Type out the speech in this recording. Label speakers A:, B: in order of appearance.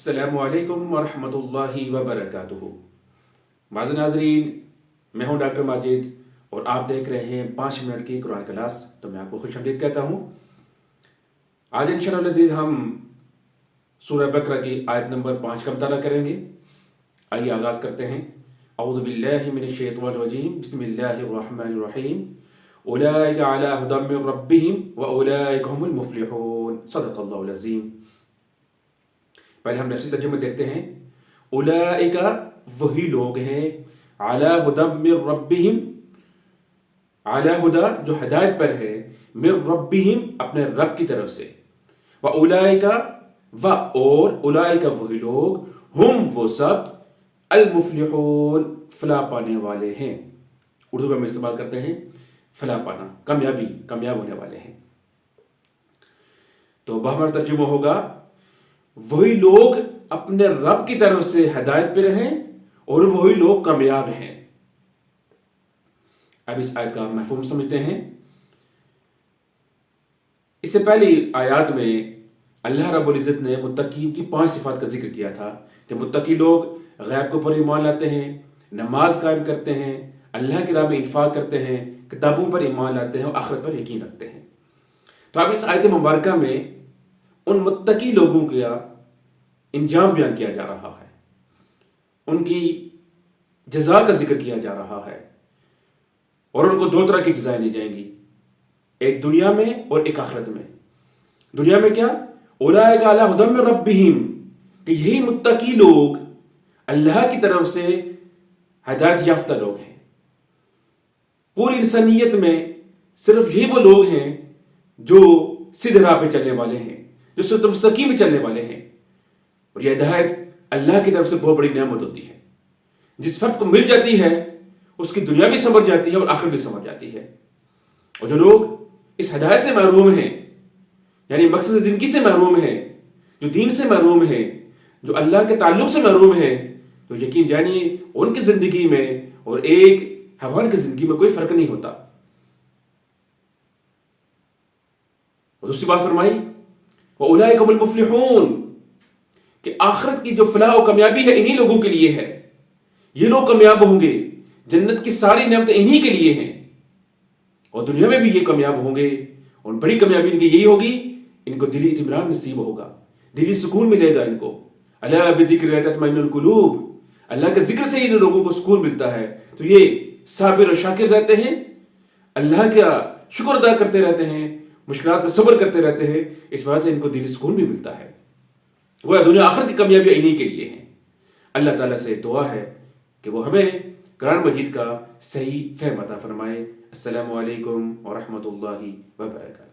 A: अस्सलामु अलैकुम वरहमतुल्लाहि वबरकातुहू। माज़ नाज़रीन, मैं हूं डॉक्टर माजिद और आप देख रहे हैं 5 मिनट की कुरान क्लास। तो मैं आपको खुशआमदीद कहता हूं। आज इंशाअल्लाह अज़ीज़ हम सूरह बकरा की आयत नंबर 5 का मुताला करेंगे। आइए आगाज़ करते हैं। औज़ु बिल्लाहि मिनश शैतानिर रजीम, बिस्मिल्लाहिर रहमानिर रहीम। उलाइका अला हुदम मिर रब्बिहिम व उलाइका हुमुल मुफ्लिहून। सदक़ल्लाहुल अज़ीम। पहले हम नफ्सी तर्जुमे देखते हैं। उलाइका वही लोग हैं, अला हुदम मिर रब्बिहिम, अला हुदा जो हिदायत पर है, मिर रब्बिहिम अपने रब की तरफ से, व उलाइका व और उलाइका वही लोग, हुम वो सब, अल मुफ्लिहून फलाह पाने वाले हैं। उर्दू में हम इस्तेमाल करते हैं फलाह पाना, कामयाबी, कामयाब होने वाले हैं। तो हमारा तर्जुमा होगा वही लोग अपने रब की तरफ से हिदायत पे रहें और वही लोग कामयाब हैं। अब इस आयत का मफ़हूम समझते हैं। इससे पहली आयत में अल्लाह रब्बुल इज़्ज़त ने मुत्तकीन की 5 सिफात का जिक्र किया था कि मुत्तकी लोग गैब के ऊपर ईमान लाते हैं, नमाज कायम करते हैं, अल्लाह की राह में इंफाक करते हैं, किताबों पर ईमान लाते हैं और आखिरत पर यकीन रखते हैं। तो अब इस आयत मुबारका में उन मुत्तकी लोगों का इंजाम बयान किया जा रहा है, उनकी जज़ा का जिक्र किया जा रहा है और उनको 2 तरह की जज़ाएं दी जाएंगी, एक दुनिया में और एक आखिरत में। दुनिया में क्या? उलाइका अला हुदम मिर रब्बिहिम, कि यही मुत्तकी लोग अल्लाह की तरफ से हिदायत याफ्ता लोग हैं। पूरी इंसानियत में सिर्फ यही वो लोग हैं जो सीधे राह पे चलने वाले हैं, जो सिर्फ मुस्तकीम में चलने वाले हैं। और यह हिदायत अल्लाह की तरफ से बहुत बड़ी नेमत होती है। जिस फर्द को मिल जाती है उसकी दुनिया भी समझ जाती है और आखिर भी समझ जाती है। और जो लोग इस हिदायत से महरूम हैं, यानी मकसद ज़िंदगी से महरूम हैं, जो दीन से महरूम हैं, जो अल्लाह के ताल्लुक से महरूम हैं, तो यकीन जानिए उनकी ज़िंदगी में और एक हैवान की ज़िंदगी में कोई फ़र्क नहीं होता। और दूसरी बात फरमाई व उलाइका हुमुल मुफ्लिहून, कि आखिरत की जो फलाह और कामयाबी है इन्हीं लोगों के लिए है। ये लोग कामयाब होंगे, जन्नत की सारी नेमतें इन्हीं के लिए हैं और दुनिया में भी ये कामयाब होंगे। और बड़ी कामयाबी इनकी यही होगी, इनको दिली इत्मीनान नसीब होगा, दिली सुकून मिलेगा इनको। अला बिज़िक्रि तत्मइन्नुल कुलूब, अल्लाह के जिक्र से इन लोगों को सुकून मिलता है। तो ये साबिर और शाकिर रहते हैं, अल्लाह का शुक्र अदा करते रहते हैं, मुश्किलात में सब्र करते रहते हैं। इस वजह से इनको दिली सुकून भी मिलता है। वह दुनिया आखिर की कामयाबियां इन्हीं के लिए हैं। अल्लाह ताला से दुआ है कि वो हमें कुरान मजीद का सही फहम अता फरमाए। अस्सलामु अलैकुम व रहमतुल्लाहि व बरकातहू।